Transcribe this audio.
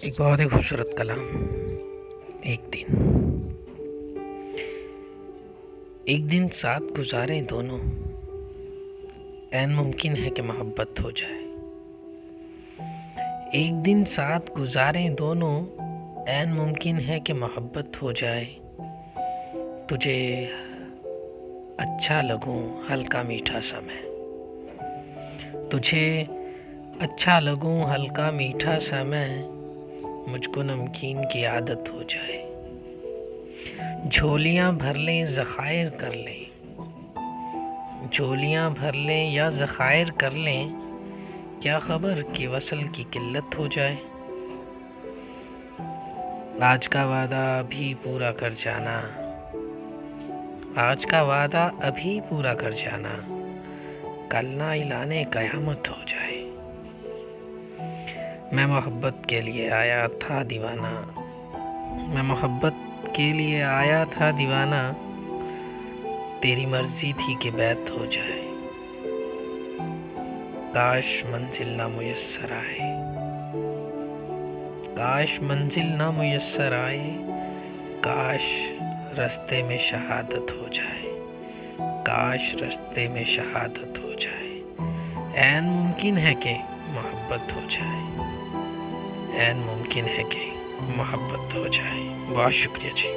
ایک بہت ہی خوبصورت کلام۔ ایک دن ساتھ گزاریں دونوں، عین ممکن ہے کہ محبت ہو جائے۔ ایک دن ساتھ گزاریں دونوں، عین ممکن ہے کہ محبت ہو جائے۔ تجھے اچھا لگوں ہلکا میٹھا سا میں، تجھے اچھا لگوں ہلکا میٹھا سا میں، مجھ کو نمکین کی عادت ہو جائے۔ جھولیاں بھر لیں ذخائر کر لیں، جھولیاں بھر لیں یا ذخائر کر لیں، کیا خبر کہ وصل کی قلت ہو جائے۔ آج کا وعدہ ابھی پورا کر جانا، آج کا وعدہ ابھی پورا کر جانا، کل نہ اعلان قیامت ہو جائے۔ میں محبت کے لیے آیا تھا دیوانہ، میں محبت کے لیے آیا تھا دیوانہ، تیری مرضی تھی کہ بیت ہو جائے۔ کاش منزل نہ میسر آئے، کاش منزل نہ میسر آئے، کاش رستے میں شہادت ہو جائے، کاش رستے میں شہادت ہو جائے۔ عین ممکن ہے کہ محبت ہو جائے، عین ممکن ہے کہ محبت ہو جائے۔ بہت شکریہ جی۔